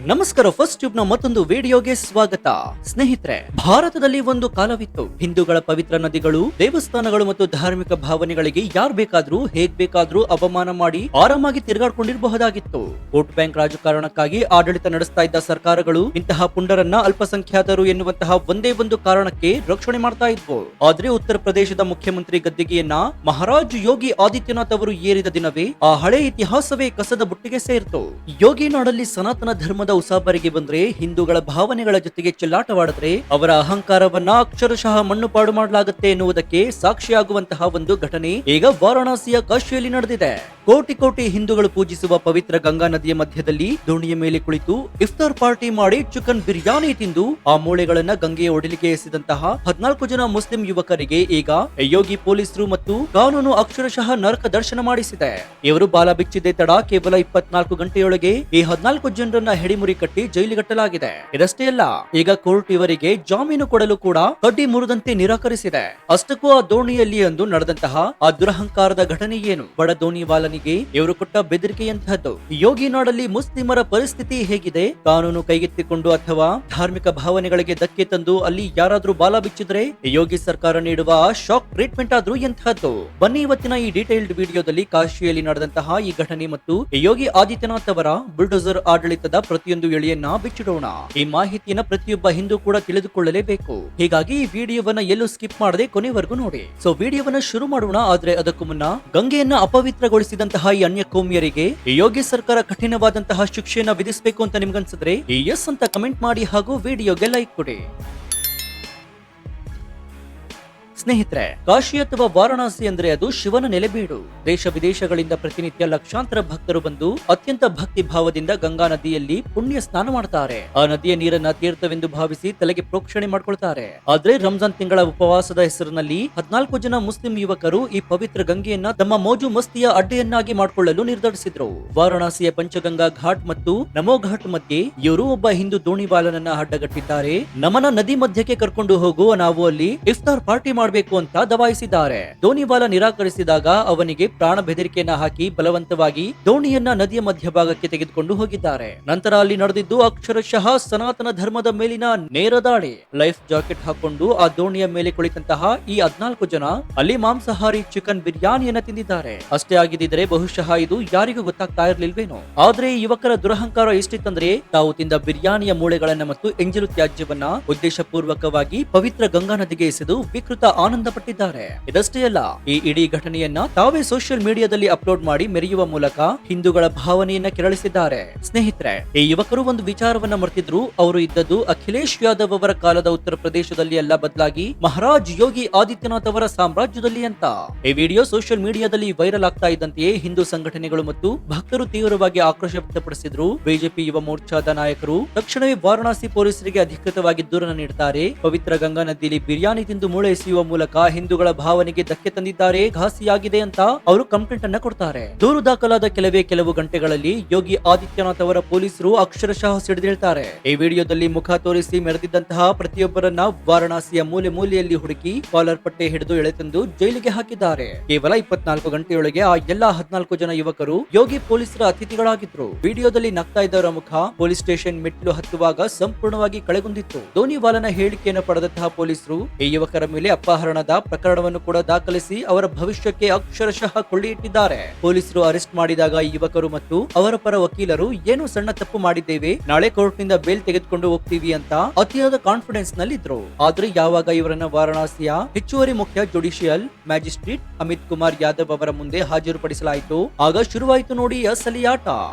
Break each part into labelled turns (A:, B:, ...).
A: ನಮಸ್ಕಾರ. First tube ನ ಮತ್ತೊಂದು ವಿಡಿಯೋಗೆ ಸ್ವಾಗತ. ಸ್ನೇಹಿತರೆ, ಭಾರತದಲ್ಲಿ ಒಂದು ಕಾಲವಿತ್ತು. ಹಿಂದೂಗಳ ಪವಿತ್ರ ನದಿಗಳು, ದೇವಸ್ಥಾನಗಳು ಮತ್ತು ಧಾರ್ಮಿಕ ಭಾವನೆಗಳಿಗೆ ಯಾರು ಬೇಕಾದ್ರೂ ಹೇಗ್ ಬೇಕಾದ್ರೂ ಅವಮಾನ ಮಾಡಿ ಆರಾಮಾಗಿ ತಿರುಗಾಡ್ಕೊಂಡಿರಬಹುದಾಗಿತ್ತು. ವೋಟ್ ಬ್ಯಾಂಕ್ ರಾಜಕಾರಣಕ್ಕಾಗಿ ಆಡಳಿತ ನಡೆಸ್ತಾ ಇದ್ದ ಸರ್ಕಾರಗಳು ಇಂತಹ ಪುಂಡರನ್ನ ಅಲ್ಪಸಂಖ್ಯಾತರು ಎನ್ನುವಂತಹ ಒಂದೇ ಒಂದು ಕಾರಣಕ್ಕೆ ರಕ್ಷಣೆ ಮಾಡ್ತಾ ಇದ್ವು. ಆದ್ರೆ ಉತ್ತರ ಪ್ರದೇಶದ ಮುಖ್ಯಮಂತ್ರಿ ಗದ್ದಿಗೆಯನ್ನ ಮಹಾರಾಜ್ ಯೋಗಿ ಆದಿತ್ಯನಾಥ್ ಅವರು ಏರಿದ ದಿನವೇ ಆ ಹಳೆ ಇತಿಹಾಸವೇ ಕಸದ ಬುಟ್ಟಿಗೆ ಸೇರಿತು. ಯೋಗಿ ನಾಡಲ್ಲಿ ಸನಾತನ ಧರ್ಮದ ಉಸಾಬರಿಗೆ ಬಂದ್ರೆ, ಹಿಂದೂಗಳ ಭಾವನೆಗಳ ಜೊತೆಗೆ ಚೆಲ್ಲಾಟವಾಡಿದ್ರೆ ಅವರ ಅಹಂಕಾರವನ್ನ ಅಕ್ಷರಶಃ ಮಣ್ಣುಪಾಡು ಮಾಡಲಾಗುತ್ತೆ ಎನ್ನುವುದಕ್ಕೆ ಸಾಕ್ಷಿಯಾಗುವಂತಹ ಒಂದು ಘಟನೆ ಈಗ ವಾರಾಣಸಿಯ ಕಾಶಿಯಲ್ಲಿ ನಡೆದಿದೆ. ಕೋಟಿ ಕೋಟಿ ಹಿಂದೂಗಳು ಪೂಜಿಸುವ ಪವಿತ್ರ ಗಂಗಾ ನದಿಯ ಮಧ್ಯದಲ್ಲಿ ದೋಣಿಯ ಮೇಲೆ ಕುಳಿತು ಇಫ್ತಾರ್ ಪಾರ್ಟಿ ಮಾಡಿ ಚಿಕನ್ ಬಿರಿಯಾನಿ ತಿಂದು ಆ ಮೂಳೆಗಳನ್ನ ಗಂಗೆಯ ಒಡಲಿಗೆ ಎಸೆದಂತಹ 14 ಜನ ಮುಸ್ಲಿಂ ಯುವಕರಿಗೆ ಈಗ ಯೋಗಿ ಪೊಲೀಸರು ಮತ್ತು ಕಾನೂನು ಅಕ್ಷರಶಃ ನರಕ ದರ್ಶನ ಮಾಡಿಸಿದೆ. ಇವರು ಬಾಲ ಬಿಚ್ಚಿದೆ ತಡ ಕೇವಲ 24 ಗಂಟೆಯೊಳಗೆ ಈ 14 ಜನರನ್ನ ಹೆಡಿಮುರಿ ಕಟ್ಟಿ ಜೈಲಿಗಟ್ಟಲಾಗಿದೆ. ಇದಷ್ಟೇ ಅಲ್ಲ, ಈಗ ಕೋರ್ಟ್ ಇವರಿಗೆ ಜಾಮೀನು ಕೊಡಲು ಕೂಡ ಕಡ್ಡಿ ಮುರಿದಂತೆ ನಿರಾಕರಿಸಿದೆ. ಅಷ್ಟಕ್ಕೂ ಆ ದೋಣಿಯಲ್ಲಿ ಅಂದು ನಡೆದಂತಹ ಆ ದುರಹಂಕಾರದ ಘಟನೆ ಏನು? ಬಡ ದೋಣಿವಾಲನಿಗೆ ಇವರು ಕೊಟ್ಟ ಬೆದರಿಕೆಯಂತಹದ್ದು. ಯೋಗಿ ನಾಡಲ್ಲಿ ಮುಸ್ಲಿಮರ ಪರಿಸ್ಥಿತಿ ಹೇಗಿದೆ? ಕಾನೂನು ಕೈಗೆತ್ತಿಕೊಂಡು ಅಥವಾ ಧಾರ್ಮಿಕ ಭಾವನೆಗಳಿಗೆ ಧಕ್ಕೆ ತಂದು ಅಲ್ಲಿ ಯಾರಾದ್ರೂ ಬಾಲ ಬಿಚ್ಚಿದ್ರೆ ಯೋಗಿ ಸರ್ಕಾರ ನೀಡುವ ಶಾಕ್ ಟ್ರೀಟ್ಮೆಂಟ್ ಆದ್ರೂ ಎಂತಹದ್ದು? ಬನ್ನಿ ಇವತ್ತಿನ ಈ ಡೀಟೇಲ್ಡ್ ವಿಡಿಯೋದಲ್ಲಿ ಕಾಶಿಯಲ್ಲಿ ನಡೆದಂತಹ ಈ ಘಟನೆ ಮತ್ತು ಯೋಗಿ ಆದಿತ್ಯನಾಥ್ ಅವರ ಬುಲ್ಡೋಸರ್ ಆಡಳಿತದ ಪ್ರತಿಯೊಂದು ಎಳೆಯನ್ನ ಬಿಚ್ಚಿಡೋಣ. ಈ ಮಾಹಿತಿಯನ್ನ ಪ್ರತಿಯೊಬ್ಬ ಹಿಂದೂ ಕೂಡ ತಿಳಿದುಕೊಳ್ಳಲೇಬೇಕು. ಹೀಗಾಗಿ ಈ ವಿಡಿಯೋವನ್ನ ಎಲ್ಲೂ ಸ್ಕಿಪ್ ಮಾಡದೆ ಕೊನೆವರೆಗೂ ನೋಡಿ. ಸೊ ವಿಡಿಯೋವನ್ನ ಶುರು ಮಾಡೋಣ. ಆದ್ರೆ ಅದಕ್ಕೂ ಮುನ್ನ, ಗಂಗೆಯನ್ನ ಅಪವಿತ್ರಗೊಳಿಸಿದಂತಹ ಈ ಅನ್ಯ ಕೋಮ್ಯರಿಗೆ ಯೋಗಿ ಸರ್ಕಾರ ಕಠಿಣವಾದಂತಹ ಶಿಕ್ಷೆಯನ್ನ ವಿಧಿಸಬೇಕು ಅಂತ ನಿಮ್ಗನ್ಸಿದ್ರೆ ಎಸ್ ಅಂತ ಕಮೆಂಟ್ ಮಾಡಿ ಹಾಗೂ ವಿಡಿಯೋಗೆ ಲೈಕ್ ಕೊಡಿ. ಸ್ನೇಹಿತರೆ, ಕಾಶಿ ಅಥವಾ ವಾರಾಣಸಿ ಅಂದ್ರೆ ಅದು ಶಿವನ ನೆಲೆಬೀಡು. ದೇಶ ವಿದೇಶಗಳಿಂದ ಪ್ರತಿನಿತ್ಯ ಲಕ್ಷಾಂತರ ಭಕ್ತರು ಬಂದು ಅತ್ಯಂತ ಭಕ್ತಿ ಭಾವದಿಂದ ಗಂಗಾ ನದಿಯಲ್ಲಿ ಪುಣ್ಯ ಸ್ನಾನ ಮಾಡ್ತಾರೆ. ಆ ನದಿಯ ನೀರನ್ನ ತೀರ್ಥವೆಂದು ಭಾವಿಸಿ ತಲೆಗೆ ಪ್ರೋಕ್ಷಣೆ ಮಾಡ್ಕೊಳ್ತಾರೆ. ಆದ್ರೆ ರಂಜಾನ್ ತಿಂಗಳ ಉಪವಾಸದ ಹೆಸರಿನಲ್ಲಿ 14 ಜನ ಮುಸ್ಲಿಂ ಯುವಕರು ಈ ಪವಿತ್ರ ಗಂಗೆಯನ್ನ ತಮ್ಮ ಮೋಜು ಮಸ್ತಿಯ ಅಡ್ಡೆಯನ್ನಾಗಿ ಮಾಡಿಕೊಳ್ಳಲು ನಿರ್ಧರಿಸಿದ್ರು. ವಾರಾಣಸಿಯ ಪಂಚಗಂಗಾ ಘಾಟ್ ಮತ್ತು ನಮೋ ಘಾಟ್ ಮಧ್ಯೆ ಇವರು ಒಬ್ಬ ಹಿಂದೂ ದೋಣಿವಾಲನನ್ನ ಅಡ್ಡಗಟ್ಟಿದ್ದಾರೆ. ನಮನ ನದಿ ಮಧ್ಯಕ್ಕೆ ಕರ್ಕೊಂಡು ಹೋಗುವ, ನಾವು ಅಲ್ಲಿ ಇಫ್ತಾರ್ ಪಾರ್ಟಿ ಮಾಡಬೇಕು ಅಂತ ದಬಾಯಿಸಿದ್ದಾರೆ. ದೋಣಿವಾಲ ನಿರಾಕರಿಸಿದಾಗ ಅವನಿಗೆ ಪ್ರಾಣ ಬೆದರಿಕೆಯನ್ನ ಹಾಕಿ ಬಲವಂತವಾಗಿ ದೋಣಿಯನ್ನ ನದಿಯ ಮಧ್ಯಭಾಗಕ್ಕೆ ತೆಗೆದುಕೊಂಡು ಹೋಗಿದ್ದಾರೆ. ನಂತರ ಅಲ್ಲಿ ನಡೆದಿದ್ದು ಅಕ್ಷರಶಃ ಸನಾತನ ಧರ್ಮದ ಮೇಲಿನ ನೇರ ದಾಳಿ. ಲೈಫ್ ಜಾಕೆಟ್ ಹಾಕೊಂಡು ಆ ದೋಣಿಯ ಮೇಲೆ ಕುಳಿತಂತಹ ಈ 14 ಜನ ಅಲ್ಲಿ ಮಾಂಸಾಹಾರಿ ಚಿಕನ್ ಬಿರಿಯಾನಿಯನ್ನ ತಿಂದಿದ್ದಾರೆ. ಅಷ್ಟೇ ಆಗಿದ್ದರೆ ಬಹುಶಃ ಇದು ಯಾರಿಗೂ ಗೊತ್ತಾಗ್ತಾ ಇರ್ಲಿಲ್ವೇನೋ. ಆದ್ರೆ ಈ ಯುವಕರ ದುರಹಂಕಾರ ಎಷ್ಟಿತ್ತಂದ್ರೆ, ತಾವು ತಿಂದ ಬಿರಿಯಾನಿಯ ಮೂಳೆಗಳನ್ನ ಮತ್ತು ಎಂಜಲು ತ್ಯಾಜ್ಯವನ್ನ ಉದ್ದೇಶ ಪೂರ್ವಕವಾಗಿ ಪವಿತ್ರ ಗಂಗಾ ನದಿಗೆ ಎಸೆದು ವಿಕೃತ ಆನಂದ ಪಟ್ಟಿದ್ದಾರೆ. ಇದಷ್ಟೇ ಅಲ್ಲ, ಈ ಇಡೀ ಘಟನೆಯನ್ನ ತಾವೇ ಸೋಷಿಯಲ್ ಮೀಡಿಯಾದಲ್ಲಿ ಅಪ್ಲೋಡ್ ಮಾಡಿ ಮೆರೆಯುವ ಮೂಲಕ ಹಿಂದೂಗಳ ಭಾವನೆಯನ್ನ ಕೆರಳಿಸಿದ್ದಾರೆ. ಸ್ನೇಹಿತರೆ, ಈ ಯುವಕರು ಒಂದು ವಿಚಾರವನ್ನ ಮರ್ತಿದ್ರು. ಅವರು ಇದ್ದದ್ದು ಅಖಿಲೇಶ್ ಯಾದವ್ ಅವರ ಕಾಲದ ಉತ್ತರ ಪ್ರದೇಶದಲ್ಲಿ ಅಲ್ಲ, ಬದಲಾಗಿ ಮಹಾರಾಜ್ ಯೋಗಿ ಆದಿತ್ಯನಾಥ್ ಅವರ ಸಾಮ್ರಾಜ್ಯದಲ್ಲಿ ಅಂತ. ಈ ವಿಡಿಯೋ ಸೋಷಿಯಲ್ ಮೀಡಿಯಾದಲ್ಲಿ ವೈರಲ್ ಆಗ್ತಾ ಇದ್ದಂತೆಯೇ ಹಿಂದೂ ಸಂಘಟನೆಗಳು ಮತ್ತು ಭಕ್ತರು ತೀವ್ರವಾಗಿ ಆಕ್ರೋಶ ವ್ಯಕ್ತಪಡಿಸಿದ್ರು. ಬಿಜೆಪಿ ಯುವ ಮೋರ್ಚಾದ ನಾಯಕರು ತಕ್ಷಣವೇ ವಾರಾಣಸಿ ಪೊಲೀಸರಿಗೆ ಅಧಿಕೃತವಾಗಿ ದೂರನ್ನು ನೀಡುತ್ತಾರೆ. ಪವಿತ್ರ ಗಂಗಾ ನದಿಯಲ್ಲಿ ಬಿರಿಯಾನಿ ತಿಂದು ಮೂಳೆ ಎಸೆಯುವ ಮೂಲಕ ಹಿಂದೂಗಳ ಭಾವನೆಗೆ ಧಕ್ಕೆ ತಂದಿದ್ದಾರೆ, ಘಾಸಿಯಾಗಿದೆ ಅಂತ ಅವರು ಕಂಪ್ಲೇಂಟ್ ಅನ್ನ ಕೊಡ್ತಾರೆ. ದೂರು ದಾಖಲಾದ ಕೆಲವು ಗಂಟೆಗಳಲ್ಲಿ ಯೋಗಿ ಆದಿತ್ಯನಾಥ್ ಅವರ ಪೊಲೀಸರು ಅಕ್ಷರಶಃ ಸಿಡಿದೇಳ್ತಾರೆ. ಈ ವಿಡಿಯೋದಲ್ಲಿ ಮುಖ ತೋರಿಸಿ ಮೆರೆದಿದ್ದಂತಹ ಪ್ರತಿಯೊಬ್ಬರನ್ನ ವಾರಾಣಸಿಯ ಮೂಲೆ ಮೂಲೆಯಲ್ಲಿ ಹುಡುಕಿ ಕಾಲರ್ ಪಟ್ಟೆ ಹಿಡಿದು ಎಳೆತಂದು ಜೈಲಿಗೆ ಹಾಕಿದ್ದಾರೆ. ಕೇವಲ 24 ಗಂಟೆಯೊಳಗೆ ಆ ಎಲ್ಲಾ 14 ಜನ ಯುವಕರು ಯೋಗಿ ಪೊಲೀಸರ ಅತಿಥಿಗಳಾಗಿದ್ರು. ವಿಡಿಯೋದಲ್ಲಿ ನಗ್ತಾ ಇದ್ದವರ ಮುಖ ಪೊಲೀಸ್ ಸ್ಟೇಷನ್ ಮೆಟ್ಲು ಹತ್ತುವಾಗ ಸಂಪೂರ್ಣವಾಗಿ ಕಳೆಗುಂದಿತ್ತು. ದೋಣಿವಾಲನ ಹೇಳಿಕೆಯನ್ನು ಪಡೆದಂತಹ ಪೊಲೀಸರು ಈ ಯುವಕರ ಮೇಲೆ ಅಪಹರಣದ ಪ್ರಕರಣವನ್ನು ಕೂಡ ದಾಖಲಿಸಿ ಅವರ ಭವಿಷ್ಯಕ್ಕೆ ಅಕ್ಷರಶಃ ಕೊಳ್ಳಿಯಿಟ್ಟಿದ್ದಾರೆ. ಪೊಲೀಸರು ಅರೆಸ್ಟ್ ಮಾಡಿದಾಗ ಈ ಯುವಕರು ಮತ್ತು ಅವರ ಪರ ವಕೀಲರು ಏನೋ ಸಣ್ಣ ತಪ್ಪು ಮಾಡಿದ್ದೇವೆ, ನಾಳೆ ಕೋರ್ಟ್ ನಿಂದ ಬೇಲ್ ತೆಗೆದುಕೊಂಡು ಹೋಗ್ತೀವಿ ಅಂತ ಅತಿಯಾದ ಕಾನ್ಫಿಡೆನ್ಸ್ ನಲ್ಲಿದ್ರು. ಆದ್ರೆ ಯಾವಾಗ ಇವರನ್ನ ವಾರಾಣಸಿಯ ಹೆಚ್ಚುವರಿ ಮುಖ್ಯ ಜುಡಿಷಿಯಲ್ ಮ್ಯಾಜಿಸ್ಟ್ರೇಟ್ ಅಮಿತ್ ಕುಮಾರ್ ಯಾದವ್ ಅವರ ಮುಂದೆ ಹಾಜರುಪಡಿಸಲಾಯಿತು, ಆಗ ಶುರುವಾಯಿತು ನೋಡಿ ಅಸಲಿ ಆಟ.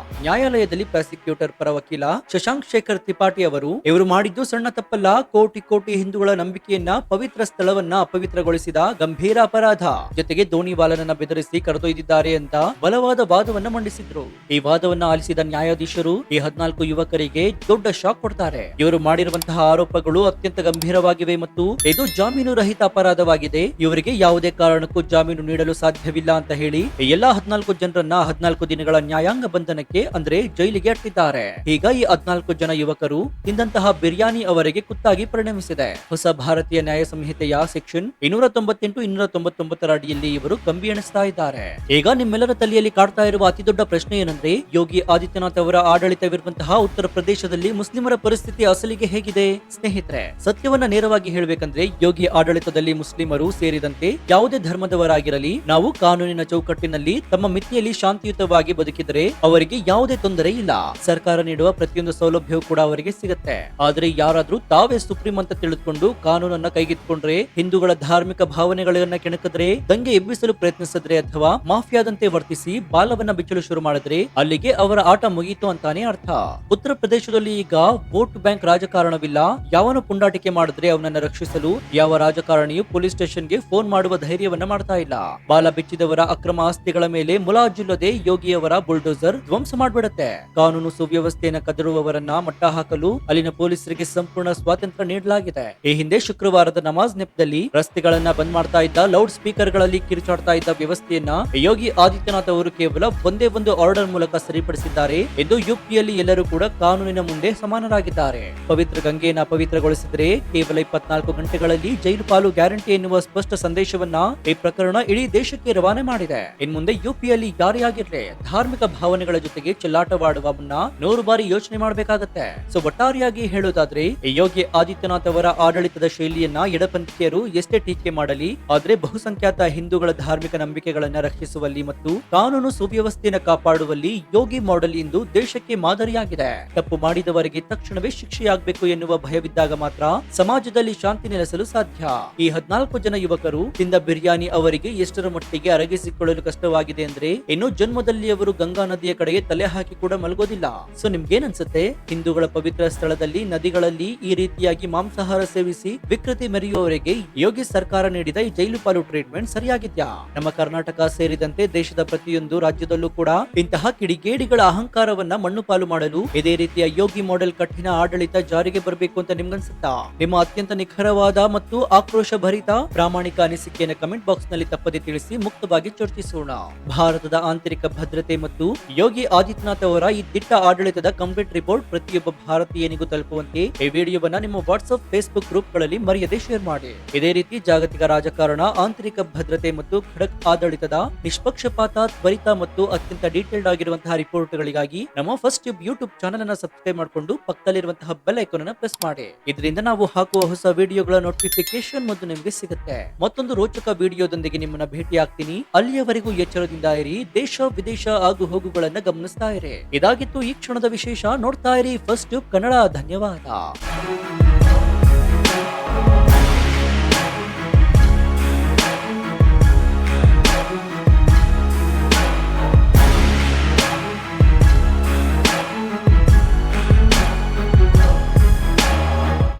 A: ನ್ಯಾಯಾಲಯದಲ್ಲಿ ಪ್ರಾಸಿಕ್ಯೂಟರ್ ಪರ ವಕೀಲ ಶಶಾಂಕ್ ಶೇಖರ್ ತ್ರಿಪಾಠಿ ಅವರು, ಇವರು ಮಾಡಿದ್ದು ಸಣ್ಣ ತಪ್ಪಲ್ಲ, ಕೋಟಿ ಕೋಟಿ ಹಿಂದೂಗಳ ನಂಬಿಕೆಯನ್ನ ಪವಿತ್ರ ಸ್ಥಳವನ್ನ ಅಪವಿತ್ರಗೊಳಿಸಿದ ಗಂಭೀರ ಅಪರಾಧ, ಜೊತೆಗೆ ದೋಣಿವಾಲನನ್ನ ಬೆದರಿಸಿ ಕರೆದೊಯ್ದಿದ್ದಾರೆ ಅಂತ ಬಲವಾದ ವಾದವನ್ನ ಮಂಡಿಸಿದ್ರು. ಈ ವಾದವನ್ನ ಆಲಿಸಿದ ನ್ಯಾಯಾಧೀಶರು ಈ 14 ಯುವಕರಿಗೆ ದೊಡ್ಡ ಶಾಕ್ ಕೊಡ್ತಾರೆ. ಇವರು ಮಾಡಿರುವಂತಹ ಆರೋಪಗಳು ಅತ್ಯಂತ ಗಂಭೀರವಾಗಿವೆ ಮತ್ತು ಇದು ಜಾಮೀನು ರಹಿತ ಅಪರಾಧವಾಗಿದೆ, ಇವರಿಗೆ ಯಾವುದೇ ಕಾರಣಕ್ಕೂ ಜಾಮೀನು ನೀಡಲು ಸಾಧ್ಯವಿಲ್ಲ ಅಂತ ಹೇಳಿ ಎಲ್ಲಾ 14 ಜನರನ್ನ 14 ದಿನಗಳ ನ್ಯಾಯಾಂಗ ಬಂಧನಕ್ಕೆ ಅಂದ್ರೆ ಜೈಲಿಗೆ ಅಟ್ಟಿದ್ದಾರೆ. ಈಗ ಈ 14 ಜನ ಯುವಕರು ತಿಂದಂತಹ ಬಿರಿಯಾನಿ ಅವರಿಗೆ ಕುತ್ತಾಗಿ ಪರಿಣಮಿಸಿದೆ. ಹೊಸ ಭಾರತೀಯ ನ್ಯಾಯ ಸಂಹಿತೆಯ ಸೆಕ್ಷನ್ ಸೆಕ್ಷನ್ 298, 299 ಅಡಿಯಲ್ಲಿ ಇವರು ಕಂಬಿ ಎಣಿಸ್ತಾ ಇದ್ದಾರೆ. ಈಗ ನಿಮ್ಮೆಲ್ಲರ ತಲೆಯಲ್ಲಿ ಕಾಡ್ತಾ ಇರುವ ಅತಿದೊಡ್ಡ ಪ್ರಶ್ನೆ ಏನಂದ್ರೆ, ಯೋಗಿ ಆದಿತ್ಯನಾಥ್ ಅವರ ಆಡಳಿತವಿರುವಂತಹ ಉತ್ತರ ಪ್ರದೇಶದಲ್ಲಿ ಮುಸ್ಲಿಮರ ಪರಿಸ್ಥಿತಿ ಅಸಲಿಗೆ ಹೇಗಿದೆ? ಸ್ನೇಹಿತರೆ, ಸತ್ಯವನ್ನ ನೇರವಾಗಿ ಹೇಳಬೇಕಂದ್ರೆ ಯೋಗಿ ಆಡಳಿತದಲ್ಲಿ ಮುಸ್ಲಿಮರು ಸೇರಿದಂತೆ ಯಾವುದೇ ಧರ್ಮದವರಾಗಿರಲಿ, ನಾವು ಕಾನೂನಿನ ಚೌಕಟ್ಟಿನಲ್ಲಿ ತಮ್ಮ ಮಿತಿಯಲ್ಲಿ ಶಾಂತಿಯುತವಾಗಿ ಬದುಕಿದರೆ ಅವರಿಗೆ ಯಾವುದೇ ತೊಂದರೆ ಇಲ್ಲ. ಸರ್ಕಾರ ನೀಡುವ ಪ್ರತಿಯೊಂದು ಸೌಲಭ್ಯವೂ ಕೂಡ ಅವರಿಗೆ ಸಿಗುತ್ತೆ. ಆದ್ರೆ ಯಾರಾದ್ರೂ ತಾವೇ ಸುಪ್ರೀಂ ಅಂತ ತಿಳಿದುಕೊಂಡು ಕಾನೂನನ್ನ ಕೈಗೆತ್ತಿಕೊಂಡ್ರೆ, ಹಿಂದೂಗಳ ಧಾರ್ಮಿಕ ಭಾವನೆಗಳನ್ನ ಕೆಣಕಿದ್ರೆ, ದಂಗೆ ಎಬ್ಬಿಸಲು ಪ್ರಯತ್ನಿಸಿದ್ರೆ ಅಥವಾ ಮಾಫಿಯಾದಂತೆ ವರ್ತಿಸಿ ಬಾಲವನ್ನ ಬಿಚ್ಚಲು ಶುರು ಮಾಡಿದ್ರೆ ಅಲ್ಲಿಗೆ ಅವರ ಆಟ ಮುಗಿಯಿತು ಅಂತಾನೆ ಅರ್ಥ. ಉತ್ತರ ಪ್ರದೇಶದಲ್ಲಿ ಈಗ ವೋಟ್ ಬ್ಯಾಂಕ್ ರಾಜಕಾರಣವಿಲ್ಲ. ಯಾವನು ಪುಂಡಾಟಿಕೆ ಮಾಡಿದ್ರೆ ಅವನನ್ನ ರಕ್ಷಿಸಲು ಯಾವ ರಾಜಕಾರಣಿಯು ಪೊಲೀಸ್ ಸ್ಟೇಷನ್ಗೆ ಫೋನ್ ಮಾಡುವ ಧೈರ್ಯವನ್ನ ಮಾಡ್ತಾ ಇಲ್ಲ. ಬಾಲ ಬಿಚ್ಚಿದವರ ಅಕ್ರಮ ಆಸ್ತಿಗಳ ಮೇಲೆ ಮುಲಾಜಿಲ್ಲದೆ ಯೋಗಿಯವರ ಬುಲ್ಡೋಸರ್ ಧ್ವಂಸ ಮಾಡ್ಬಿಡತ್ತೆ. ಕಾನೂನು ಸುವ್ಯವಸ್ಥೆಯನ್ನು ಕದರುವವರನ್ನ ಮಟ್ಟ ಹಾಕಲು ಅಲ್ಲಿನ ಪೊಲೀಸರಿಗೆ ಸಂಪೂರ್ಣ ಸ್ವಾತಂತ್ರ್ಯ ನೀಡಲಾಗಿದೆ. ಈ ಹಿಂದೆ ಶುಕ್ರವಾರದ ನಮಾಜ್ ನೆಪದಲ್ಲಿ ರಸ್ತೆಗಳನ್ನ ಬಂದ್ ಮಾಡ್ತಾ ಇದ್ದ, ಲೌಡ್ ಸ್ಪೀಕರ್ ಗಳಲ್ಲಿ ಕಿರುಚಾಡ್ತಾ ಇದ್ದ ವ್ಯವಸ್ಥೆಯನ್ನ ಯೋಗಿ ಆದಿತ್ಯನಾಥ್ ಅವರು ಕೇವಲ ಒಂದೇ ಒಂದು ಆರ್ಡರ್ ಮೂಲಕ ಸರಿಪಡಿಸಿದ್ದಾರೆ ಎಂದು ಯುಪಿಯಲ್ಲಿ ಎಲ್ಲರೂ ಕೂಡ ಕಾನೂನಿನ ಮುಂದೆ ಸಮಾನರಾಗಿದ್ದಾರೆ. ಪವಿತ್ರ ಗಂಗೆಯನ್ನ ಪವಿತ್ರಗೊಳಿಸಿದರೆ ಕೇವಲ 24 ಗಂಟೆಗಳಲ್ಲಿ ಜೈಲು ಪಾಲು ಗ್ಯಾರಂಟಿ ಎನ್ನುವ ಸ್ಪಷ್ಟ ಸಂದೇಶವನ್ನ ಈ ಪ್ರಕರಣ ಇಡೀ ದೇಶಕ್ಕೆ ರವಾನೆ ಮಾಡಿದೆ. ಇನ್ಮುಂದೆ ಯುಪಿಯಲ್ಲಿ ಯಾರೇ ಆಗಿರ್ಲಿ ಧಾರ್ಮಿಕ ಭಾವನೆಗಳ ಜೊತೆಗೆ ಚೆಲ್ಲಾಟವಾಡುವ ಮುನ್ನ 100 ಬಾರಿ ಯೋಚನೆ ಮಾಡಬೇಕಾಗತ್ತೆ. ಸೊ ಒಟ್ಟಾರೆಯಾಗಿ ಹೇಳೋದಾದ್ರೆ, ಯೋಗಿ ಆದಿತ್ಯನಾಥ್ ಅವರ ಆಡಳಿತದ ಶೈಲಿಯನ್ನ ಎಡಪಂಥೀಯರು ಎಷ್ಟೇ ಟೀಕೆ ಮಾಡಲಿ, ಆದ್ರೆ ಬಹುಸಂಖ್ಯಾತ ಹಿಂದೂಗಳ ಧಾರ್ಮಿಕ ನಂಬಿಕೆಗಳನ್ನ ರಕ್ಷಿಸುವಲ್ಲಿ ಮತ್ತು ಕಾನೂನು ಸುವ್ಯವಸ್ಥೆಯನ್ನು ಕಾಪಾಡುವಲ್ಲಿ ಯೋಗಿ ಮಾಡೆಲ್ ಇಂದು ದೇಶಕ್ಕೆ ಮಾದರಿಯಾಗಿದೆ. ತಪ್ಪು ಮಾಡಿದವರಿಗೆ ತಕ್ಷಣವೇ ಶಿಕ್ಷೆಯಾಗಬೇಕು ಎನ್ನುವ ಭಯವಿದ್ದಾಗ ಮಾತ್ರ ಸಮಾಜದಲ್ಲಿ ಶಾಂತಿ ನೆಲೆಸಲು ಸಾಧ್ಯ. ಈ 14 ಜನ ಯುವಕರು ತಿಂದ ಬಿರಿಯಾನಿ ಅವರಿಗೆ ಎಷ್ಟರ ಮಟ್ಟಿಗೆ ಅರಗಿಸಿಕೊಳ್ಳಲು ಕಷ್ಟವಾಗಿದೆ ಅಂದ್ರೆ, ಇನ್ನು ಜನ್ಮದಲ್ಲಿ ಅವರು ಗಂಗಾ ನದಿಯ ಕಡೆಗೆ ತಲೆ ಹಾಕಿ ಕೂಡ ಮಲಗೋದಿಲ್ಲ. ಸೊ ನಿಮ್ಗೇನ್ ಅನ್ಸುತ್ತೆ? ಹಿಂದೂಗಳ ಪವಿತ್ರ ಸ್ಥಳದಲ್ಲಿ, ನದಿಗಳಲ್ಲಿ ಈ ರೀತಿಯಾಗಿ ಮಾಂಸಾಹಾರ ಸೇವಿಸಿ ವಿಕೃತಿ ಮೆರೆಯುವವರಿಗೆ ಯೋಗಿ ಸರ್ಕಾರ ನೀಡಿದ ಈ ಜೈಲು ಪಾಲು ಟ್ರೀಟ್ಮೆಂಟ್ ಸರಿಯಾಗಿದ್ಯಾ? ನಮ್ಮ ಕರ್ನಾಟಕ ಸೇರಿದಂತೆ ದೇಶದ ಪ್ರತಿಯೊಂದು ರಾಜ್ಯದಲ್ಲೂ ಕೂಡ ಇಂತಹ ಕಿಡಿಗೇಡಿಗಳ ಅಹಂಕಾರವನ್ನ ಮಣ್ಣು ಪಾಲು ಮಾಡಲು ಇದೇ ರೀತಿಯ ಯೋಗಿ ಮಾಡೆಲ್ ಕಠಿಣ ಆಡಳಿತ ಜಾರಿಗೆ ಬರಬೇಕು ಅಂತ ನಿಮ್ಗನ್ಸುತ್ತಾ? ನಿಮ್ಮ ಅತ್ಯಂತ ನಿಖರವಾದ ಮತ್ತು ಆಕ್ರೋಶ ಭರಿತ ಪ್ರಾಮಾಣಿಕ ಅನಿಸಿಕೆಯನ್ನು ಕಮೆಂಟ್ ಬಾಕ್ಸ್ ನಲ್ಲಿ ತಪ್ಪದೆ ತಿಳಿಸಿ ಮುಕ್ತವಾಗಿ ಚರ್ಚಿಸೋಣ. ಭಾರತದ ಆಂತರಿಕ ಭದ್ರತೆ ಮತ್ತು ಯೋಗಿ ಆದಿತ್ಯನಾಥ್ ಅವರ ಈ ದಿಟ್ಟ ಆಡಳಿತದ ಕಂಪ್ಲೀಟ್ ರಿಪೋರ್ಟ್ ಪ್ರತಿಯೊಬ್ಬ ಭಾರತೀಯನಿಗೂ ತಲುಪುವಂತೆ ಈ ವಿಡಿಯೋವನ್ನ ನಿಮ್ಮ ವಾಟ್ಸ್ಆಪ್, ಫೇಸ್ಬುಕ್ ಗ್ರೂಪ್ ಗಳಲ್ಲಿ ಮರೆಯದೆ ಶೇರ್ ಮಾಡಿ. ಇದೇ ರೀತಿ ಜಾಗತಿಕ ರಾಜಕಾರಣ, ಆಂತರಿಕ ಭದ್ರತೆ ಮತ್ತು ಖಡಕ್ ಆಡಳಿತದ ನಿಷ್ಪಕ್ಷಪಾತ, ತ್ವರಿತ ಮತ್ತು ಅತ್ಯಂತ ಡೀಟೇಲ್ಡ್ ಆಗಿರುವಂತಹ ರಿಪೋರ್ಟ್ ಗಳಿಗಾಗಿ ನಮ್ಮ ಫಸ್ಟ್ ಟ್ಯೂಬ್ ಯೂಟ್ಯೂಬ್ ಚಾನೆಲ್ ಅನ್ನು ಸಬ್ಸ್ಕ್ರೈಬ್ ಮಾಡಿಕೊಂಡು ಪಕ್ಕದಲ್ಲಿರುವಂತಹ ಬೆಲ್ ಐಕಾನ್ ಅನ್ನು ಪ್ರೆಸ್ ಮಾಡಿ. ಇದರಿಂದ ನಾವು ಹಾಕುವ ಹೊಸ ವಿಡಿಯೋಗಳ ನೋಟಿಫಿಕೇಶನ್ ಮೊದಲು ನಿಮಗೆ ಸಿಗುತ್ತೆ. ಮತ್ತೊಂದು ರೋಚಕ ವಿಡಿಯೋದೊಂದಿಗೆ ನಿಮ್ಮನ್ನ ಭೇಟಿ ಆಗ್ತೀನಿ. ಅಲ್ಲಿಯವರೆಗೂ ಎಚ್ಚರದಿಂದ ಇರಿ. ದೇಶ ವಿದೇಶ ಆಗು ಹೋಗುಗಳನ್ನ ಗಮನಿಸ್ತಾ ಇರಿ. ಇದಾಗಿತ್ತು ಈ ಕ್ಷಣದ ವಿಶೇಷ. ನೋಡ್ತಾ ಇರಿ ಫಸ್ಟ್ ಟ್ಯೂಬ್ ಕನ್ನಡ. ಧನ್ಯವಾದ.